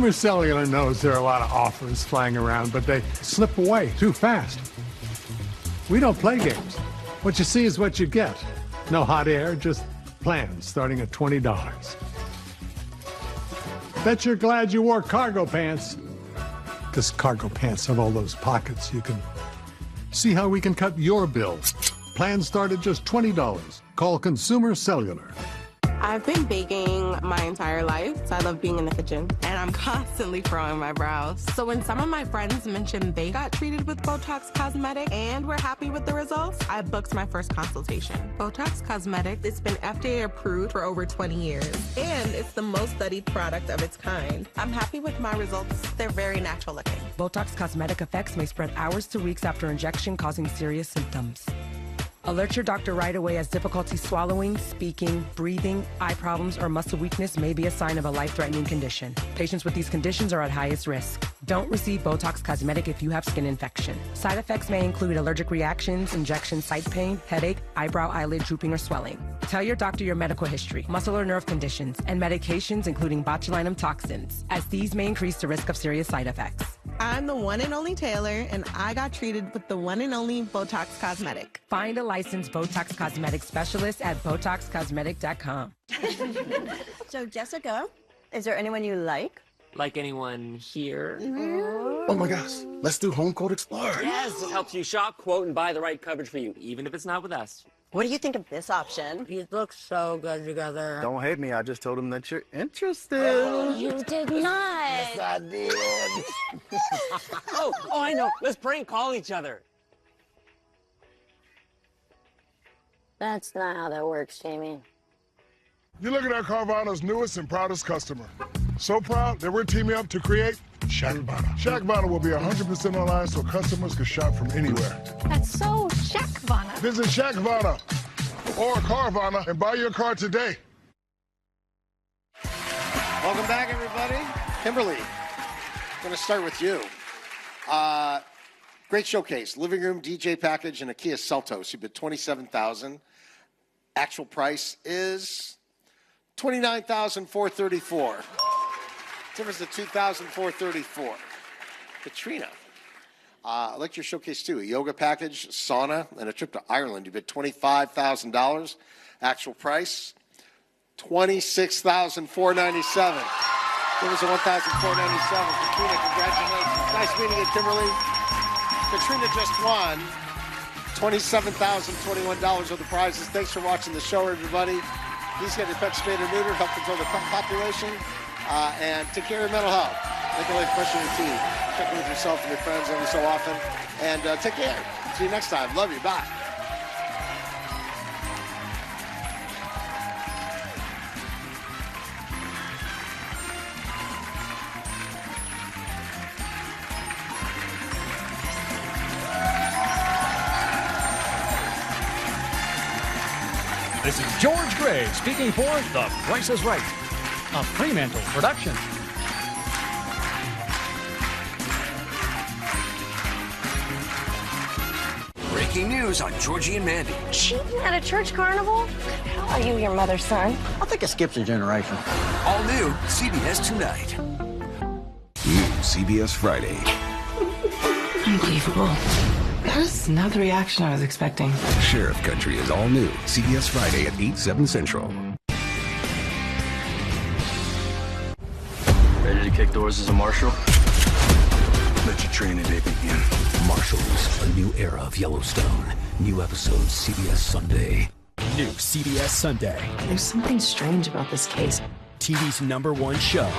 Consumer Cellular knows there are a lot of offers flying around, but they slip away too fast. We don't play games. What you see is what you get. No hot air, just plans starting at $20. Bet you're glad you wore cargo pants. Because cargo pants have all those pockets. You can see how we can cut your bill. Plans start at just $20. Call Consumer Cellular. I've been baking my entire life, so I love being in the kitchen. And I'm constantly furrowing my brows. So when some of my friends mentioned they got treated with Botox Cosmetic and were happy with the results, I booked my first consultation. Botox Cosmetic, it's been FDA approved for over 20 years. And it's the most studied product of its kind. I'm happy with my results. They're very natural looking. Botox Cosmetic effects may spread hours to weeks after injection, causing serious symptoms. Alert your doctor right away, as difficulty swallowing, speaking, breathing, eye problems, or muscle weakness may be a sign of a life-threatening condition. Patients with these conditions are at highest risk. Don't receive Botox Cosmetic if you have skin infection. Side effects may include allergic reactions, injection site pain, headache, eyebrow, eyelid drooping, or swelling. Tell your doctor your medical history, muscle or nerve conditions, and medications including botulinum toxins, as these may increase the risk of serious side effects. I'm the one and only Taylor, and I got treated with the one and only Botox Cosmetic. Find a licensed Botox Cosmetic specialist at BotoxCosmetic.com. So, Jessica, is there anyone you like? Like anyone here? Oh my gosh, let's do Home Quote Explorer. Yes, it helps you shop, quote, and buy the right coverage for you, even if it's not with us. What do you think of this option? These look so good together. Don't hate me, I just told him that you're interested. You did not. Yes, I did. Oh, I know. Let's prank call each other. That's not how that works, Jamie. You're looking at Carvana's newest and proudest customer. So proud that we're teaming up to create Shackvana. Shackvana will be 100% online so customers can shop from anywhere. That's so Shackvana. Visit Shackvana or Carvana and buy your car today. Welcome back, everybody. Kimberly, I'm going to start with you. Great showcase. Living room DJ package and a Kia Seltos. You bid $27,000. Actual price is $29,434. Difference to $2,434. Katrina, I like your showcase too. A yoga package, sauna, and a trip to Ireland. You bid $25,000. Actual price $26,497. Difference to $1,497. Katrina, congratulations. Nice meeting you, Kimberly. Katrina just won $27,021 of the prizes. Thanks for watching the show, everybody. Please get your pets spayed or neutered, help control the pet population, and take care of your mental health. Make your life fresh in your teeth. Check in with yourself and your friends every so often. And take care. See you next time. Love you. Bye. This is George Gray speaking for The Price is Right, a Fremantle production. Breaking news on Georgie and Mandy. Cheating at a church carnival? How are you, your mother's son? I think it skips a generation. All new CBS tonight. New CBS Friday. Unbelievable. That is not the reaction I was expecting. Sheriff Country is all new. CBS Friday at 8, 7 Central. Ready to kick doors as a marshal? Let your training day begin. Marshals, a new era of Yellowstone. New episodes CBS Sunday. New CBS Sunday. There's something strange about this case. TV's #1 show.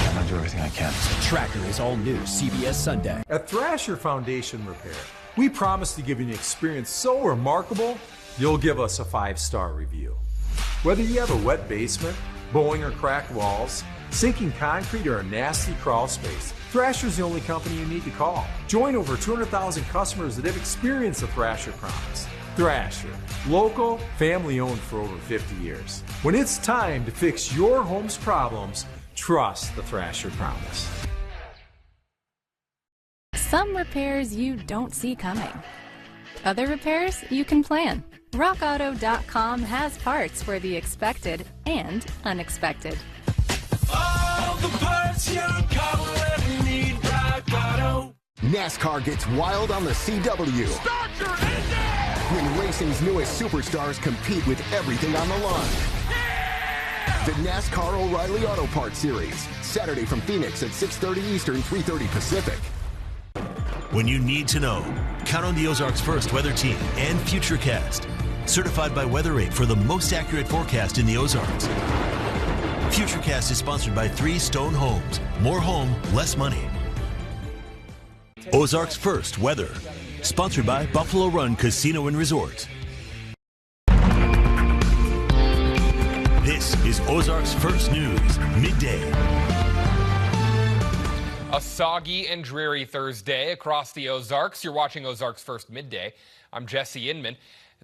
I'm gonna do everything I can. Tracker is all new CBS Sunday. At Thrasher Foundation Repair, we promise to give you an experience so remarkable, you'll give us a 5-star review. Whether you have a wet basement, bowing or cracked walls, sinking concrete, or a nasty crawl space, Thrasher's the only company you need to call. Join over 200,000 customers that have experienced the Thrasher promise. Thrasher, local, family-owned for over 50 years. When it's time to fix your home's problems, trust the Thrasher promise. Some repairs you don't see coming. Other repairs you can plan. RockAuto.com has parts for the expected and unexpected. All the parts It's your car will ever need. Rock Auto. NASCAR gets wild on the CW. Start your engine! When racing's newest superstars compete with everything on the line. Yeah! The NASCAR O'Reilly Auto Parts Series. Saturday from Phoenix at 6:30 Eastern, 3:30 Pacific. When you need to know, count on the Ozarks First Weather Team and Futurecast. Certified by WeatherAid for the most accurate forecast in the Ozarks. Futurecast is sponsored by 3 Stone Homes. More home, less money. Ozarks First Weather. Sponsored by Buffalo Run Casino and Resort. This is Ozarks First News, Midday. A soggy and dreary Thursday across the Ozarks. You're watching Ozarks First Midday. I'm Jesse Inman.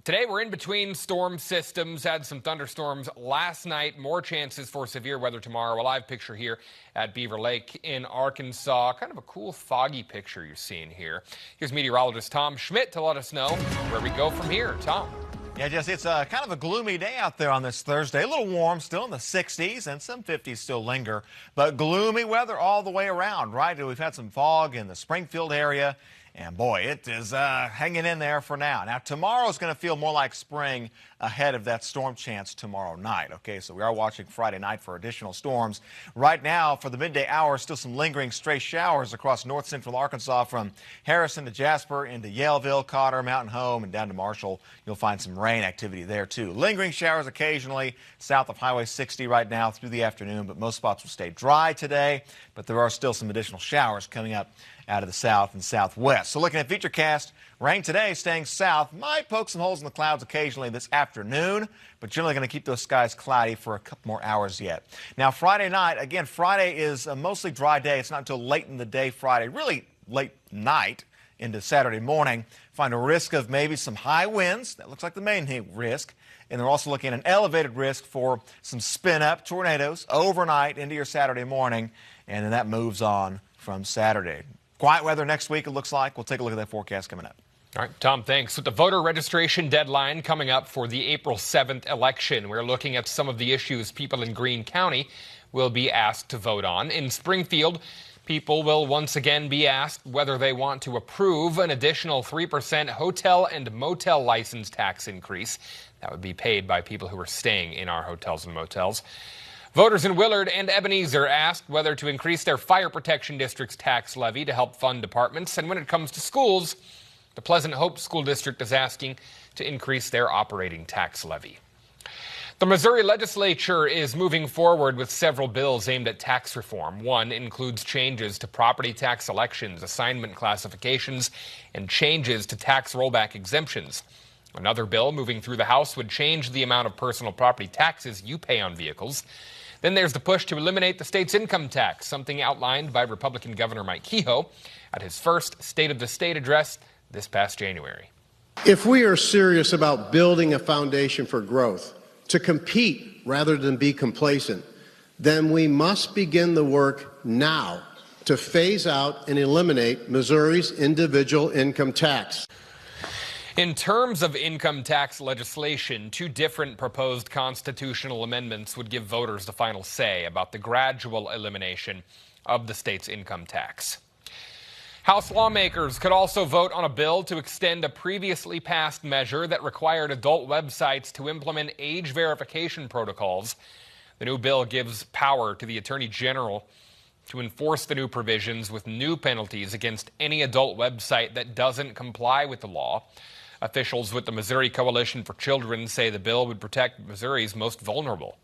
Today we're in between storm systems, had some thunderstorms last night, more chances for severe weather tomorrow. A live picture here at Beaver Lake in Arkansas. Kind of a cool foggy picture you're seeing here. Here's meteorologist Tom Schmidt to let us know where we go from here. Tom. Yeah, Jesse, it's kind of a gloomy day out there on this Thursday. A little warm, still in the 60s, and some 50s still linger. But gloomy weather all the way around, right? We've had some fog in the Springfield area. And boy, it is hanging in there for now. Now, tomorrow's going to feel more like spring ahead of that storm chance tomorrow night. Okay, so we are watching Friday night for additional storms. Right now, for the midday hour, still some lingering stray showers across north central Arkansas from Harrison to Jasper into Yaleville, Cotter, Mountain Home, and down to Marshall. You'll find some rain activity there, too. Lingering showers occasionally south of Highway 60 right now through the afternoon, but most spots will stay dry today. But there are still some additional showers coming up out of the south and southwest. So looking at Futurecast, rain today staying south. Might poke some holes in the clouds occasionally this afternoon, but generally going to keep those skies cloudy for a couple more hours yet. Now, Friday night, again, Friday is a mostly dry day. It's not until late in the day Friday, really late night into Saturday morning. Find a risk of maybe some high winds. That looks like the main risk. And they're also looking at an elevated risk for some spin-up tornadoes overnight into your Saturday morning, and then that moves on from Saturday. Quiet weather next week, it looks like. We'll take a look at that forecast coming up. All right, Tom, thanks. With the voter registration deadline coming up for the April 7th election, we're looking at some of the issues people in Greene County will be asked to vote on. In Springfield, people will once again be asked whether they want to approve an additional 3% hotel and motel license tax increase. That would be paid by people who are staying in our hotels and motels. Voters in Willard and Ebenezer asked whether to increase their fire protection district's tax levy to help fund departments. And when it comes to schools, the Pleasant Hope School District is asking to increase their operating tax levy. The Missouri legislature is moving forward with several bills aimed at tax reform. One includes changes to property tax elections, assignment classifications, and changes to tax rollback exemptions. Another bill moving through the House would change the amount of personal property taxes you pay on vehicles. Then there's the push to eliminate the state's income tax, something outlined by Republican Governor Mike Kehoe at his first State of the State address this past January. If we are serious about building a foundation for growth, to compete rather than be complacent, then we must begin the work now to phase out and eliminate Missouri's individual income tax. In terms of income tax legislation, 2 different proposed constitutional amendments would give voters the final say about the gradual elimination of the state's income tax. House lawmakers could also vote on a bill to extend a previously passed measure that required adult websites to implement age verification protocols. The new bill gives power to the Attorney General to enforce the new provisions with new penalties against any adult website that doesn't comply with the law. Officials with the Missouri Coalition for Children say the bill would protect Missouri's most vulnerable.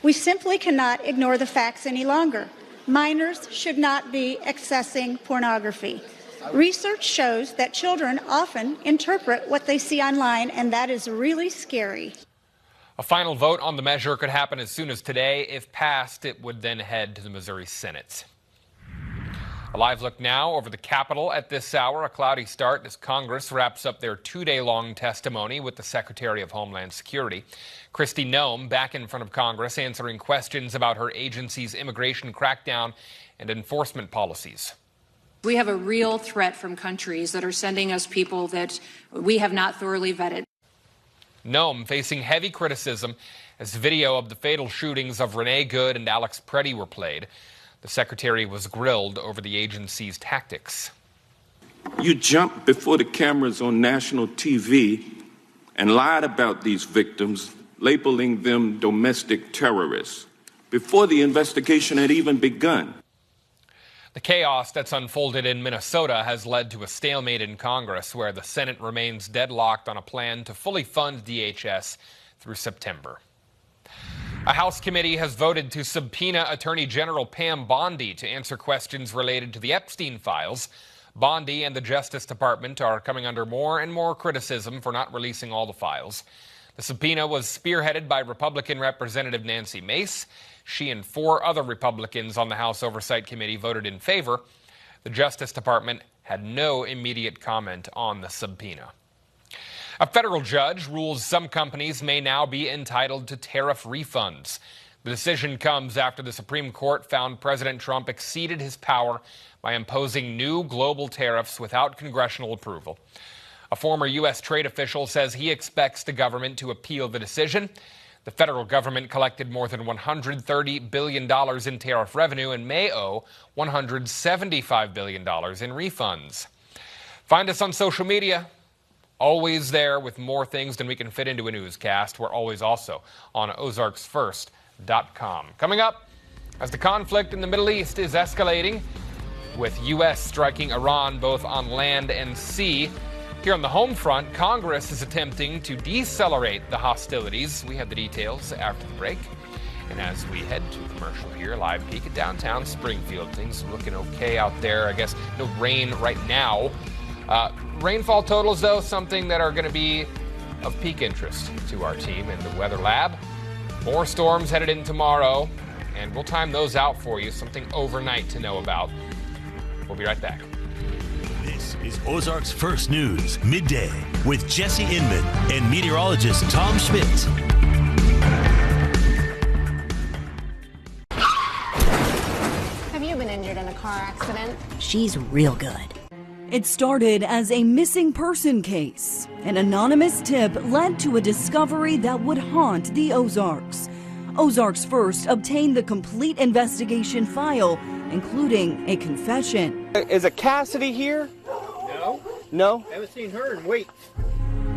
We simply cannot ignore the facts any longer. Minors should not be accessing pornography. Research shows that children often interpret what they see online, and that is really scary. A final vote on the measure could happen as soon as today. If passed, it would then head to the Missouri Senate. A live look now over the Capitol at this hour. A cloudy start as Congress wraps up their 2-day-long testimony with the Secretary of Homeland Security. Kristi Noem back in front of Congress answering questions about her agency's immigration crackdown and enforcement policies. We have a real threat from countries that are sending us people that we have not thoroughly vetted. Noem facing heavy criticism as video of the fatal shootings of Renee Good and Alex Preddy were played. The secretary was grilled over the agency's tactics. You jumped before the cameras on national TV and lied about these victims, labeling them domestic terrorists, before the investigation had even begun. The chaos that's unfolded in Minnesota has led to a stalemate in Congress, where the Senate remains deadlocked on a plan to fully fund DHS through September. A House committee has voted to subpoena Attorney General Pam Bondi to answer questions related to the Epstein files. Bondi and the Justice Department are coming under more and more criticism for not releasing all the files. The subpoena was spearheaded by Republican Representative Nancy Mace. She and 4 other Republicans on the House Oversight Committee voted in favor. The Justice Department had no immediate comment on the subpoena. A federal judge rules some companies may now be entitled to tariff refunds. The decision comes after the Supreme Court found President Trump exceeded his power by imposing new global tariffs without congressional approval. A former U.S. trade official says he expects the government to appeal the decision. The federal government collected more than $130 billion in tariff revenue and may owe $175 billion in refunds. Find us on social media. Always there with more things than we can fit into a newscast. We're always also on ozarksfirst.com. Coming up, as the conflict in the Middle East is escalating, with U.S. striking Iran both on land and sea. Here on the home front, Congress is attempting to decelerate the hostilities. We have the details after the break. And as we head to commercial here, live peek at downtown Springfield. Things looking okay out there. I guess no rain right now. Rainfall totals, though, something that are going to be of peak interest to our team in the Weather Lab. More storms headed in tomorrow, and we'll time those out for you. Something overnight to know about. We'll be right back. This is Ozarks First News, Midday, with Jesse Inman and meteorologist Tom Schmidt. Have you been injured in a car accident? She's real good. It started as a missing person case. An anonymous tip led to a discovery that would haunt the Ozarks. Ozarks First obtained the complete investigation file, including a confession. Is a Cassidy here? No. No? Haven't seen her in weeks.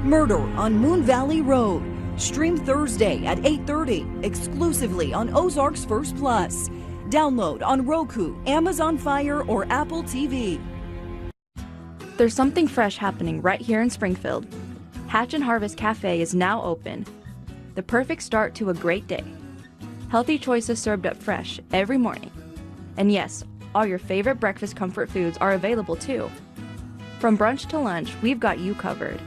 Murder on Moon Valley Road. Stream Thursday at 8:30, exclusively on Ozarks First Plus. Download on Roku, Amazon Fire, or Apple TV. There's something fresh happening right here in Springfield. Hatch and Harvest Cafe is now open. The perfect start to a great day. Healthy choices served up fresh every morning. And yes, all your favorite breakfast comfort foods are available too. From brunch to lunch, we've got you covered.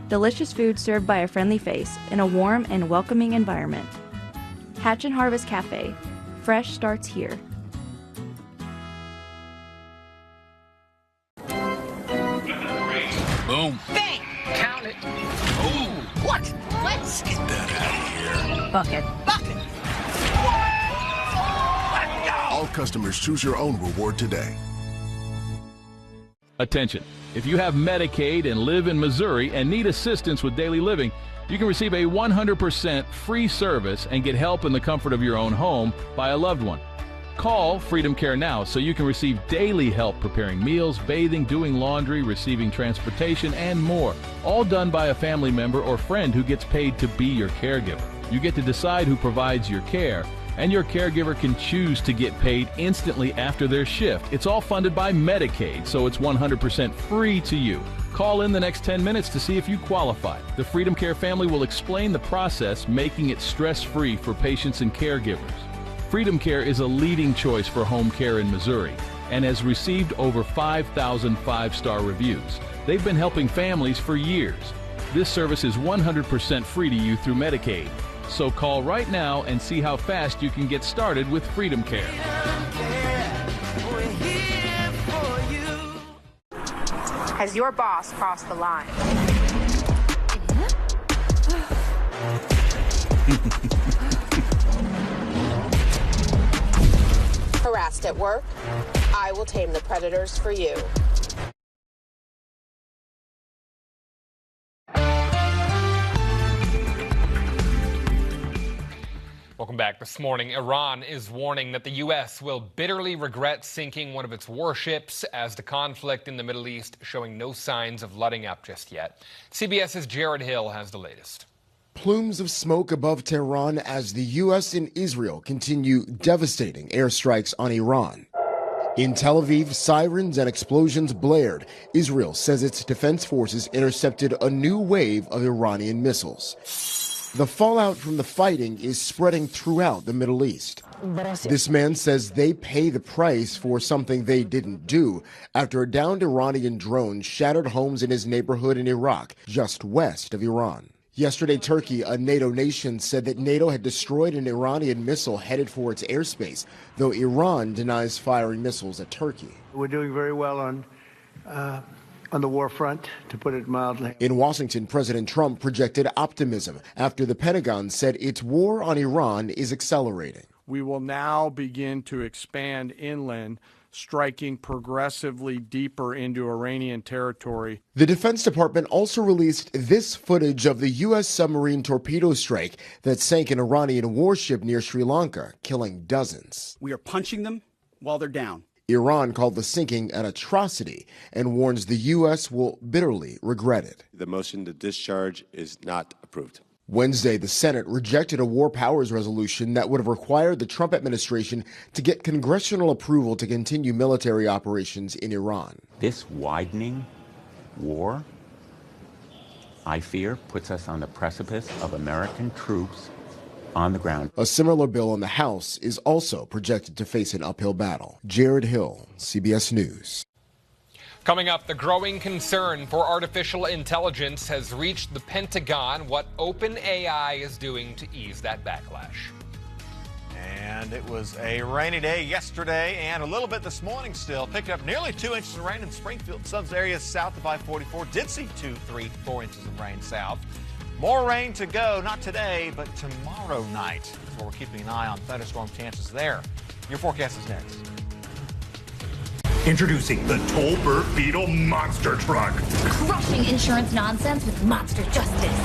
Delicious food served by a friendly face in a warm and welcoming environment. Hatch and Harvest Cafe. Fresh starts here. Boom. Bang! Count it. Oh. What? Let's get that out of here. Bucket. Bucket. All customers choose your own reward today. Attention. If you have Medicaid and live in Missouri and need assistance with daily living, you can receive a 100% free service and get help in the comfort of your own home by a loved one. Call Freedom Care now so you can receive daily help preparing meals, bathing, doing laundry, receiving transportation, and more. All done by a family member or friend who gets paid to be your caregiver. You get to decide who provides your care, and your caregiver can choose to get paid instantly after their shift. It's all funded by Medicaid, so it's 100% free to you. Call in the next 10 minutes to see if you qualify. The Freedom Care family will explain the process, making it stress-free for patients and caregivers. Freedom Care is a leading choice for home care in Missouri and has received over 5,000 five-star reviews. They've been helping families for years. This service is 100% free to you through Medicaid. So call right now and see how fast you can get started with Freedom Care. Has your boss crossed the line? Harassed at work? I will tame the predators for you. Well, Welcome back. This morning, Iran is warning that the U.S. will bitterly regret sinking one of its warships as the conflict in the Middle East showing no signs of letting up just yet. CBS's Jared Hill has the latest. Plumes of smoke above Tehran as the U.S. and Israel continue devastating airstrikes on Iran. In Tel Aviv, sirens and explosions blared. Israel says its defense forces intercepted a new wave of Iranian missiles. The fallout from the fighting is spreading throughout the Middle East. This man says they pay the price for something they didn't do after a downed Iranian drone shattered homes in his neighborhood in Iraq, just west of Iran. Yesterday, Turkey, a NATO nation, said that NATO had destroyed an Iranian missile headed for its airspace, though Iran denies firing missiles at Turkey. We're doing very well on the war front, to put it mildly. In Washington, President Trump projected optimism after the Pentagon said its war on Iran is accelerating. We will now begin to expand inland, striking progressively deeper into Iranian territory. The Defense Department also released this footage of the U.S. submarine torpedo strike that sank an Iranian warship near Sri Lanka, killing dozens. We are punching them while they're down. Iran called the sinking an atrocity and warns the U.S. will bitterly regret it. The motion to discharge is not approved. Wednesday, the Senate rejected a war powers resolution that would have required the Trump administration to get congressional approval to continue military operations in Iran. This widening war, I fear, puts us on the precipice of American troops on the ground. A similar bill in the House is also projected to face an uphill battle. Jared Hill, CBS News. Coming up, the growing concern for artificial intelligence has reached the Pentagon. What OpenAI is doing to ease that backlash. And it was a rainy day yesterday and a little bit this morning still. Picked up nearly 2 inches of rain in Springfield. Some areas south of I-44 did see 2, 3, 4 inches of rain south. More rain to go, not today, but tomorrow night. So we're keeping an eye on thunderstorm chances there. Your forecast is next. Introducing the Tolbert Beetle Monster Truck. Crushing insurance nonsense with monster justice.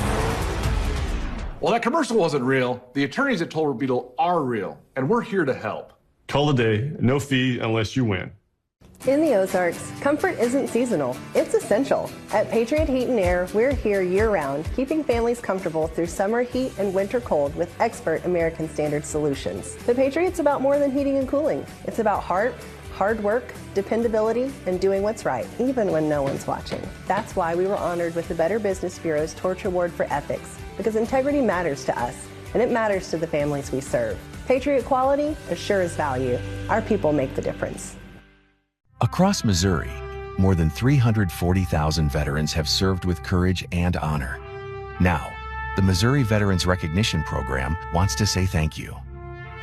Well, that commercial wasn't real. The attorneys at Tolbert Beetle are real, and we're here to help. Call a day, no fee unless you win. In the Ozarks, comfort isn't seasonal, it's essential. At Patriot Heat and Air, we're here year-round, keeping families comfortable through summer heat and winter cold with expert American Standard solutions. The Patriot's about more than heating and cooling. It's about heart, hard work, dependability, and doing what's right, even when no one's watching. That's why we were honored with the Better Business Bureau's Torch Award for Ethics, because integrity matters to us, and it matters to the families we serve. Patriot quality assures value. Our people make the difference. Across Missouri, more than 340,000 veterans have served with courage and honor. Now, the Missouri Veterans Recognition Program wants to say thank you.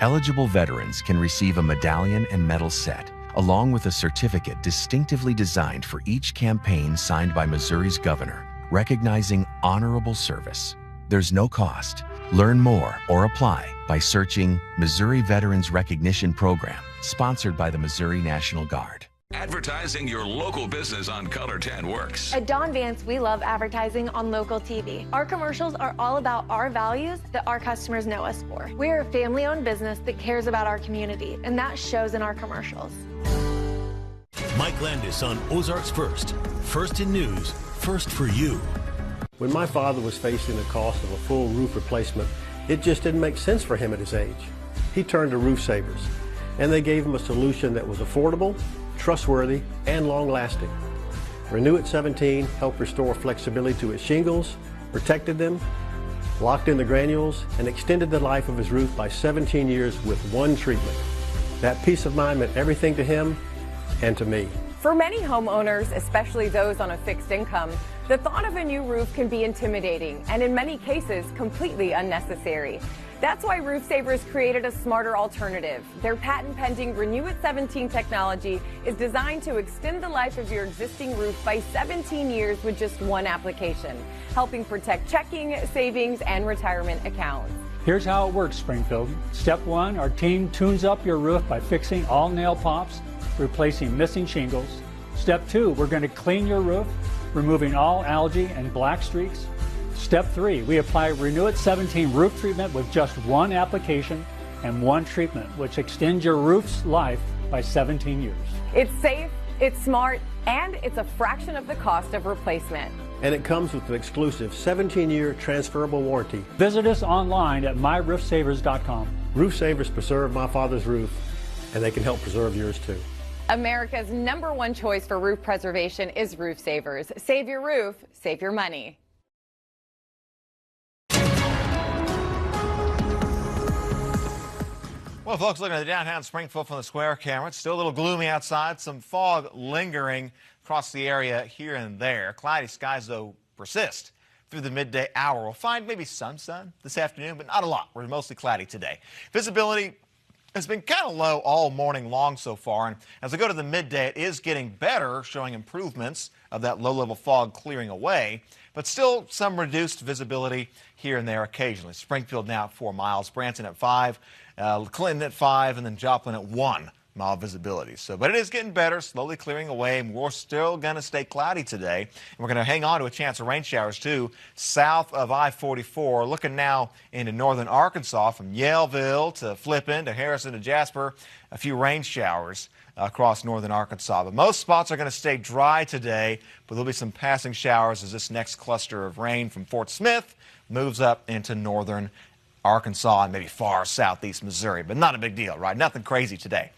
Eligible veterans can receive a medallion and medal set, along with a certificate distinctively designed for each campaign signed by Missouri's governor, recognizing honorable service. There's no cost. Learn more or apply by searching Missouri Veterans Recognition Program, sponsored by the Missouri National Guard. Advertising your local business on Color 10 works. At Don Vance, we love advertising on local TV. Our commercials are all about our values that our customers know us for. We're a family-owned business that cares about our community, and that shows in our commercials. Mike Landis on Ozarks First. First in news, first for you. When my father was facing the cost of a full roof replacement, it just didn't make sense for him at his age. He turned to Roof Savers, and they gave him a solution that was affordable, trustworthy, and long-lasting. Renew at 17 helped restore flexibility to his shingles, protected them, locked in the granules, and extended the life of his roof by 17 years with one treatment. That peace of mind meant everything to him and to me. For many homeowners, especially those on a fixed income, the thought of a new roof can be intimidating and in many cases completely unnecessary. That's why Roof Savers created a smarter alternative. Their patent-pending Renew at 17 technology is designed to extend the life of your existing roof by 17 years with just one application, helping protect checking, savings, and retirement accounts. Here's how it works, Springfield. Step 1, our team tunes up your roof by fixing all nail pops, replacing missing shingles. Step 2, we're going to clean your roof, removing all algae and black streaks. Step 3, we apply Renew It 17 roof treatment with just one application and one treatment, which extends your roof's life by 17 years. It's safe, it's smart, and it's a fraction of the cost of replacement. And it comes with an exclusive 17-year transferable warranty. Visit us online at myroofsavers.com. Roof Savers preserve my father's roof, and they can help preserve yours too. America's #1 choice for roof preservation is Roof Savers. Save your roof, save your money. Well, folks, looking at the downtown Springfield from the square camera, it's still a little gloomy outside. Some fog lingering across the area here and there. Cloudy skies, though, persist through the midday hour. We'll find maybe some sun this afternoon, but not a lot. We're mostly cloudy today. Visibility has been kind of low all morning long so far. And as we go to the midday, it is getting better, showing improvements of that low-level fog clearing away, but still some reduced visibility here and there occasionally. Springfield now at 4 miles, Branson at 5, Clinton at 5, and then Joplin at 1 mile visibility. But it is getting better, slowly clearing away, and we're still going to stay cloudy today. And we're going to hang on to a chance of rain showers, too, south of I-44. Looking now into northern Arkansas from Yaleville to Flippin to Harrison to Jasper, a few rain showers across northern Arkansas. But most spots are going to stay dry today, but there'll be some passing showers as this next cluster of rain from Fort Smith moves up into northern Arkansas and maybe far southeast Missouri. But not a big deal, right? Nothing crazy today.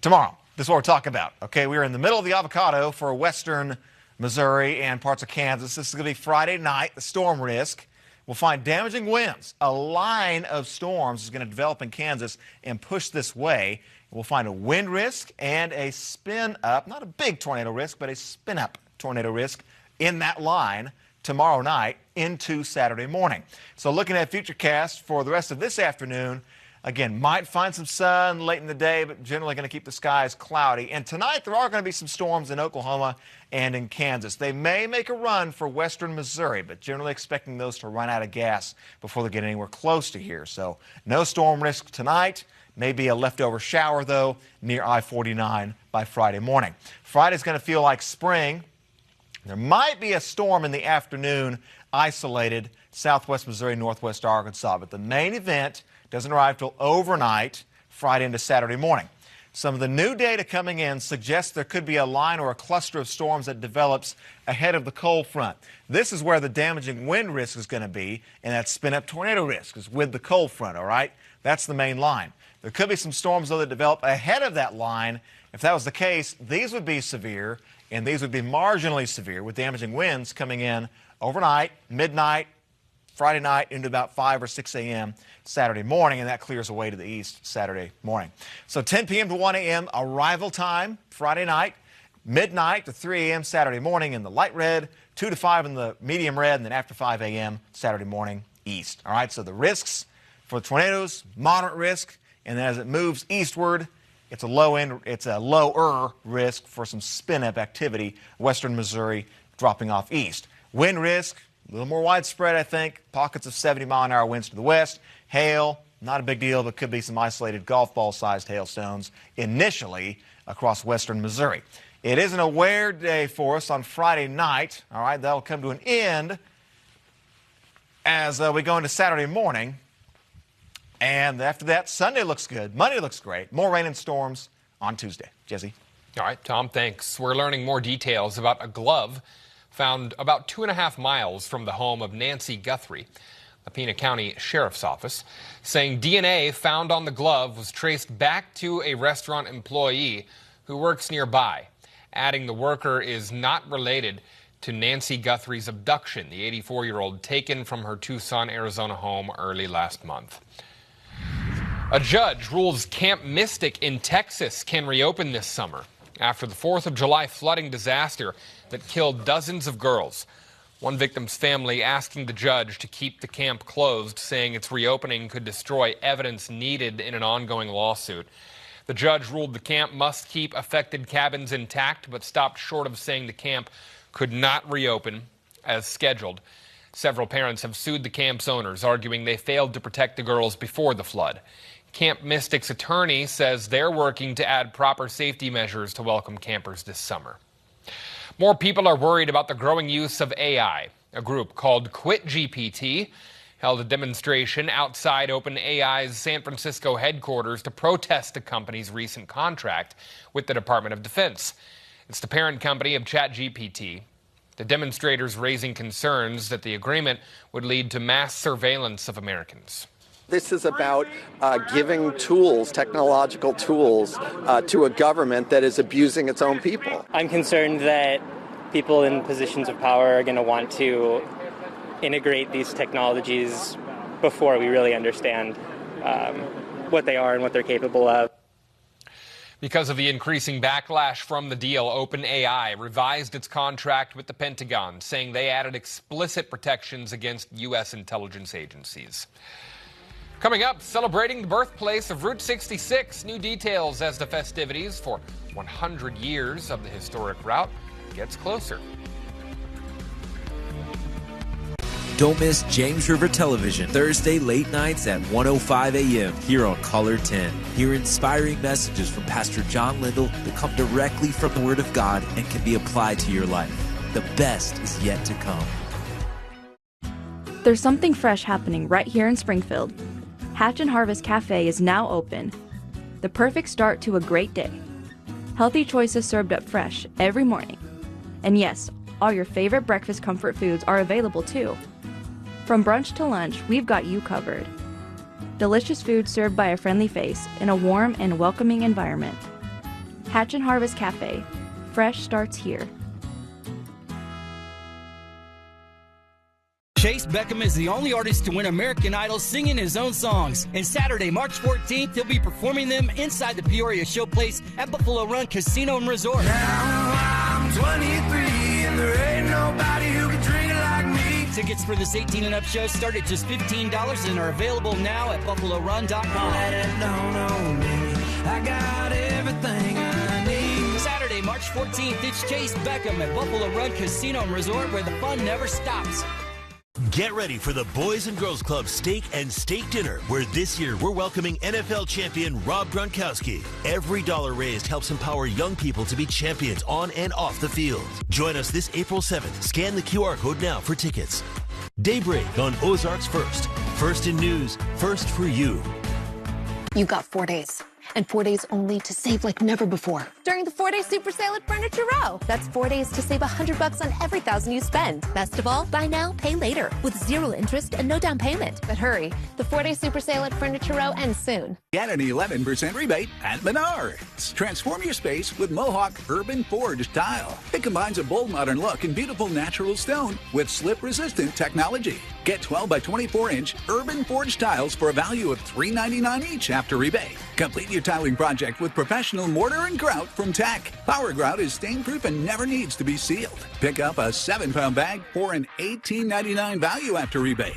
Tomorrow, this is what we're talking about. Okay, we're in the middle of the avocado for western Missouri and parts of Kansas. This is going to be Friday night, the storm risk. We'll find damaging winds. A line of storms is going to develop in Kansas and push this way. We'll find a wind risk and a spin up, not a big tornado risk, but a spin up tornado risk in that line tomorrow night into Saturday morning. So looking at Futurecast for the rest of this afternoon, again, might find some sun late in the day, but generally going to keep the skies cloudy. And tonight, there are going to be some storms in Oklahoma and in Kansas. They may make a run for western Missouri, but generally expecting those to run out of gas before they get anywhere close to here. So no storm risk tonight. Maybe a leftover shower, though, near I-49 by Friday morning. Friday's going to feel like spring. There might be a storm in the afternoon, isolated southwest Missouri, northwest Arkansas, but the main event doesn't arrive till overnight, Friday into Saturday morning. Some of the new data coming in suggests there could be a line or a cluster of storms that develops ahead of the cold front. This is where the damaging wind risk is going to be, and that spin-up tornado risk is with the cold front, all right? That's the main line. There could be some storms, though, that develop ahead of that line. If that was the case, these would be severe, and these would be marginally severe with damaging winds coming in overnight, midnight, Friday night into about 5 or 6 a.m. Saturday morning, and that clears away to the east Saturday morning. So 10 p.m. to 1 a.m. arrival time Friday night, midnight to 3 a.m. Saturday morning in the light red, 2 to 5 in the medium red, and then after 5 a.m. Saturday morning east. All right, so the risks for the tornadoes, moderate risk, and then as it moves eastward, it's a lower risk for some spin-up activity, western Missouri dropping off east. Wind risk, a little more widespread, I think. Pockets of 70-mile-an-hour winds to the west. Hail, not a big deal, but could be some isolated golf ball-sized hailstones initially across western Missouri. It is an aware day for us on Friday night. All right, that'll come to an end as we go into Saturday morning. And after that, Sunday looks good. Monday looks great. More rain and storms on Tuesday. Jesse? All right, Tom, thanks. We're learning more details about a glove found about 2.5 miles from the home of Nancy Guthrie. The Pena County Sheriff's Office saying DNA found on the glove was traced back to a restaurant employee who works nearby, adding the worker is not related to Nancy Guthrie's abduction, the 84-year-old taken from her Tucson, Arizona home early last month. A judge rules Camp Mystic in Texas can reopen this summer after the 4th of July flooding disaster that killed dozens of girls. One victim's family asking the judge to keep the camp closed, saying its reopening could destroy evidence needed in an ongoing lawsuit. The judge ruled the camp must keep affected cabins intact, but stopped short of saying the camp could not reopen as scheduled. Several parents have sued the camp's owners, arguing they failed to protect the girls before the flood. Camp Mystic's attorney says they're working to add proper safety measures to welcome campers this summer. More people are worried about the growing use of AI. A group called Quit GPT held a demonstration outside OpenAI's San Francisco headquarters to protest the company's recent contract with the Department of Defense. It's the parent company of ChatGPT. The demonstrators raising concerns that the agreement would lead to mass surveillance of Americans. This is about giving tools, technological tools, to a government that is abusing its own people. I'm concerned that people in positions of power are going to want to integrate these technologies before we really understand what they are and what they're capable of. Because of the increasing backlash from the deal, OpenAI revised its contract with the Pentagon, saying they added explicit protections against U.S. intelligence agencies. Coming up, celebrating the birthplace of Route 66. New details as the festivities for 100 years of the historic route gets closer. Don't miss James River Television, Thursday late nights at 1:05 a.m. here on Color 10. Hear inspiring messages from Pastor John Lindell that come directly from the Word of God and can be applied to your life. The best is yet to come. There's something fresh happening right here in Springfield. Hatch and Harvest Cafe is now open. The perfect start to a great day. Healthy choices served up fresh every morning. And yes, all your favorite breakfast comfort foods are available too. From brunch to lunch, we've got you covered. Delicious food served by a friendly face in a warm and welcoming environment. Hatch and Harvest Cafe. Fresh starts here. Chase Beckham is the only artist to win American Idol singing his own songs. And Saturday, March 14th, he'll be performing them inside the Peoria Showplace at Buffalo Run Casino and Resort. Now I'm 23 and there ain't nobody who can drink it like me. Tickets for this 18 and up show start at just $15 and are available now at BuffaloRun.com. I got everything I need. Saturday, March 14th, it's Chase Beckham at Buffalo Run Casino and Resort, where the fun never stops. Get ready for the Boys and Girls Club Steak and Steak Dinner, where this year we're welcoming NFL champion Rob Gronkowski. Every dollar raised helps empower young people to be champions on and off the field. Join us this April 7th. Scan the QR code now for tickets. Daybreak on Ozarks First. First in news, first for you. You got 4 days. And 4 days only to save like never before. During the 4-day super sale at Furniture Row. That's 4 days to save $100 on every $1,000 you spend. Best of all, buy now, pay later with 0 interest and no down payment. But hurry, the 4-day super sale at Furniture Row ends soon. Get an 11% rebate at Menards. Transform your space with Mohawk Urban Forged tile. It combines a bold modern look and beautiful natural stone with slip-resistant technology. Get 12 by 24-inch Urban Forged tiles for a value of $3.99 each after rebate. Complete your tiling project with professional mortar and grout from Tech. Power Grout is stain-proof and never needs to be sealed. Pick up a 7-pound bag for an $18.99 value after rebate.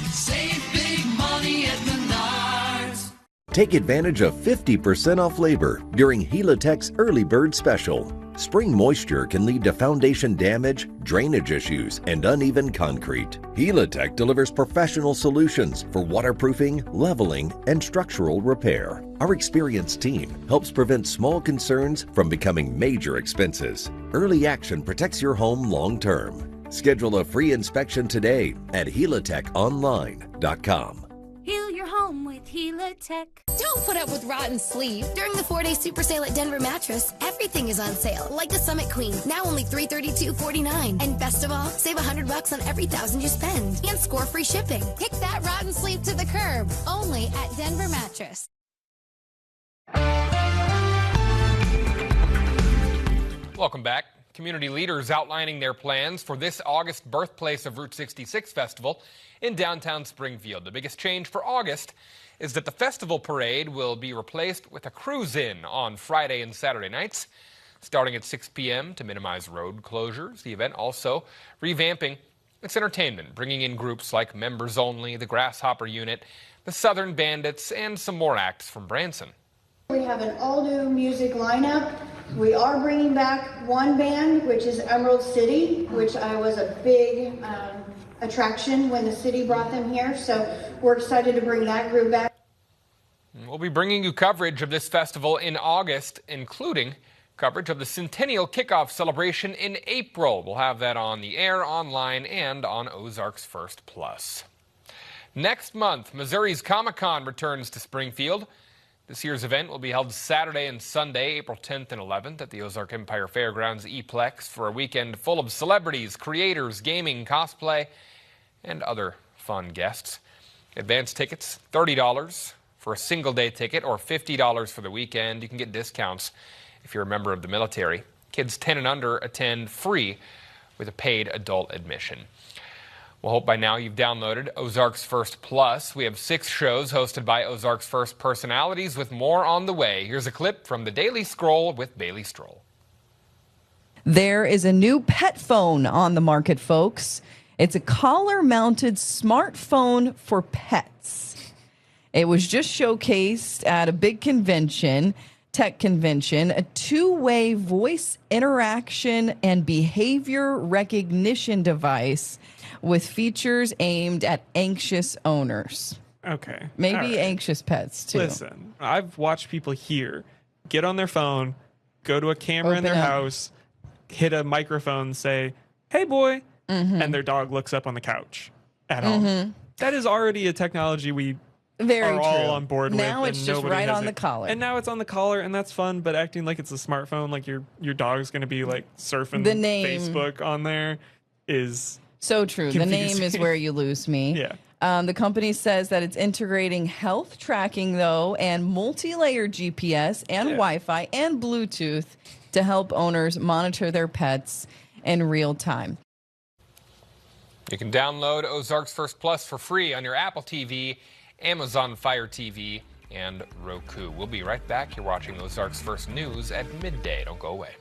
Save big money at Menards. Take advantage of 50% off labor during Helitech's Early Bird Special. Spring moisture can lead to foundation damage, drainage issues, and uneven concrete. Helitech delivers professional solutions for waterproofing, leveling, and structural repair. Our experienced team helps prevent small concerns from becoming major expenses. Early action protects your home long term. Schedule a free inspection today at helitechonline.com. Heal your home with Helitech. Don't put up with rotten sleep. During the 4-day super sale at Denver Mattress, everything is on sale, like the Summit Queen, now only $332.49. And best of all, save $100 on every $1,000 you spend and score free shipping. Kick that rotten sleep to the curb, only at Denver Mattress. Welcome back. Community leaders outlining their plans for this August birthplace of Route 66 festival in downtown Springfield. The biggest change for August is that the festival parade will be replaced with a cruise-in on Friday and Saturday nights, starting at 6 p.m. to minimize road closures. The event also revamping its entertainment, bringing in groups like Members Only, the Grasshopper Unit, the Southern Bandits, and some more acts from Branson. We have an all-new music lineup. We are bringing back one band, which is Emerald City, which was a big attraction when the city brought them here. So we're excited to bring that group back. We'll be bringing you coverage of this festival in August, including coverage of the Centennial Kickoff celebration in April. We'll have that on the air, online, and on Ozarks First Plus. Next month, Missouri's Comic-Con returns to Springfield. This year's event will be held Saturday and Sunday, April 10th and 11th at the Ozark Empire Fairgrounds E-Plex for a weekend full of celebrities, creators, gaming, cosplay, and other fun guests. Advance tickets, $30 for a single-day ticket or $50 for the weekend. You can get discounts if you're a member of the military. Kids 10 and under attend free with a paid adult admission. Well, hope by now you've downloaded Ozarks First Plus. We have 6 shows hosted by Ozarks First personalities with more on the way. Here's a clip from the Daily Scroll with Bailey Stroll. There is a new pet phone on the market, folks. It's a collar-mounted smartphone for pets. It was just showcased at a big convention, tech convention, a 2-way voice interaction and behavior recognition device with features aimed at anxious owners. Okay. Maybe anxious pets, too. Listen, I've watched people here get on their phone, go to a camera in their house, hit a microphone, say, "Hey, boy," and their dog looks up on the couch at home. That is already a technology we are all on board with. Now it's just right on the collar. And now it's on the collar, and that's fun, but acting like it's a smartphone, like your dog's going to be like surfing the name. Facebook on there is... So true. confusing. The name is where you lose me. Yeah. The company says that it's integrating health tracking, though, and multi-layer GPS and Wi-Fi and Bluetooth to help owners monitor their pets in real time. You can download Ozarks First Plus for free on your Apple TV, Amazon Fire TV, and Roku. We'll be right back. You're watching Ozarks First News at midday. Don't go away.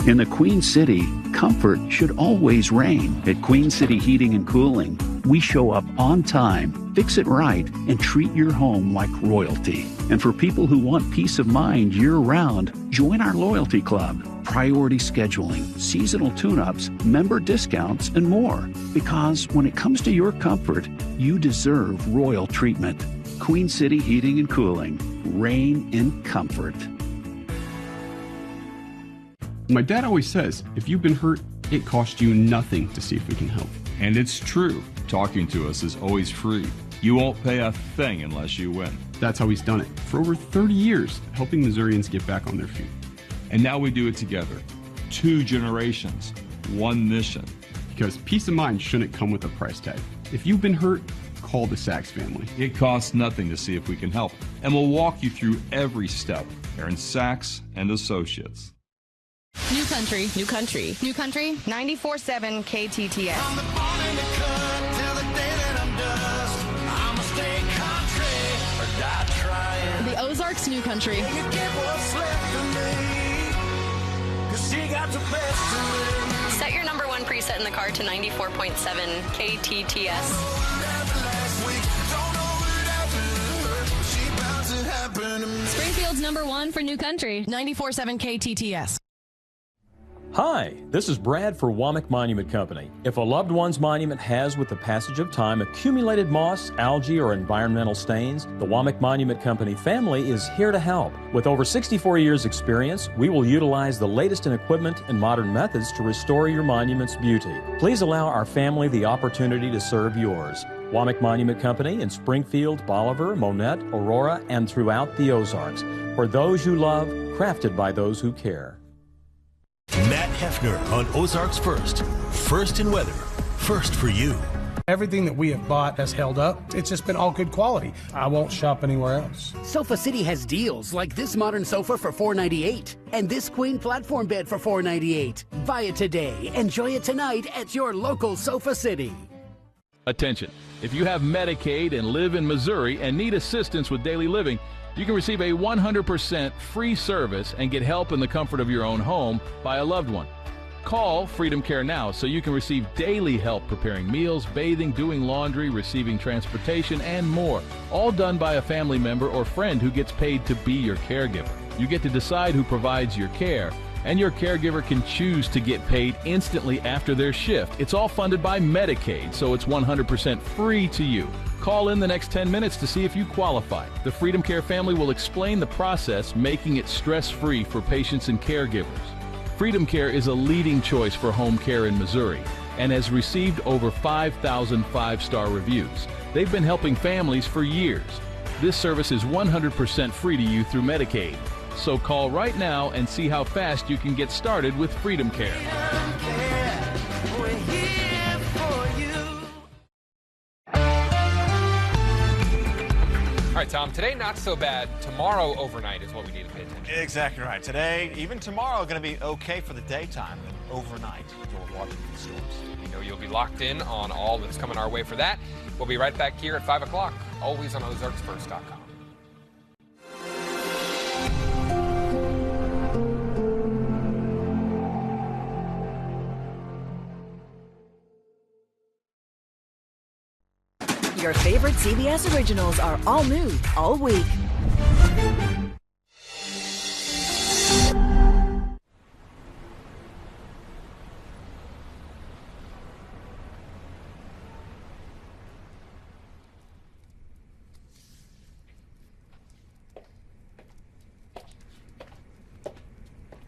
In the Queen City, comfort should always reign. At Queen City Heating and Cooling, we show up on time, fix it right, and treat your home like royalty. And for people who want peace of mind year-round, join our loyalty club. Priority scheduling, seasonal tune-ups, member discounts, and more. Because when it comes to your comfort, you deserve royal treatment. Queen City Heating and Cooling. Reign in comfort. My dad always says, if you've been hurt, it costs you nothing to see if we can help. And it's true. Talking to us is always free. You won't pay a thing unless you win. That's how he's done it for over 30 years, helping Missourians get back on their feet. And now we do it together. 2 generations, 1 mission. Because peace of mind shouldn't come with a price tag. If you've been hurt, call the Sachs family. It costs nothing to see if we can help. And we'll walk you through every step. Aaron Sachs and Associates. New country, new country, new country, 94.7 KTTS. From the born in the cut till the day that I'm dust, I'ma stay country or die trying. The Ozarks New Country. You get what's left of me, 'cause she got the best of me. Set your number 1 preset in the car to 94.7 KTTS. Springfield's number 1 for new country, 94.7 KTTS. Hi, this is Brad for Womack Monument Company. If a loved one's monument has, with the passage of time, accumulated moss, algae, or environmental stains, the Womack Monument Company family is here to help. With over 64 years' experience, we will utilize the latest in equipment and modern methods to restore your monument's beauty. Please allow our family the opportunity to serve yours. Womack Monument Company in Springfield, Bolivar, Monette, Aurora, and throughout the Ozarks. For those you love, crafted by those who care. Matt Hefner on Ozarks First. First in weather, first for you. Everything that we have bought has held up. It's just been all good quality. I won't shop anywhere else. Sofa City has deals like this modern sofa for $498 and this queen platform bed for $498. Buy it today. Enjoy it tonight at your local Sofa City. Attention. If you have Medicaid and live in Missouri and need assistance with daily living, you can receive a 100% free service and get help in the comfort of your own home by a loved one. Call Freedom Care now so you can receive daily help preparing meals, bathing, doing laundry, receiving transportation, and more, all done by a family member or friend who gets paid to be your caregiver. You get to decide who provides your care, And your caregiver can choose to get paid instantly after their shift. It's all funded by Medicaid, so it's 100% free to you. Call in the next 10 minutes to see if you qualify. The Freedom Care family will explain the process, making it stress-free for patients and caregivers. Freedom Care is a leading choice for home care in Missouri and has received over 5,000 five-star reviews. They've been helping families for years. This service is 100% free to you through Medicaid. So call right now and see how fast you can get started with Freedom Care. All right, Tom, today not so bad. Tomorrow overnight is what we need to pay attention to. Exactly right. Today, even tomorrow, going to be okay for the daytime and overnight. We're watching the storms. We know you'll be locked in on all that's coming our way for that. We'll be right back here at 5 o'clock, always on OzarksFirst.com. Your favorite CBS originals are all new, all week.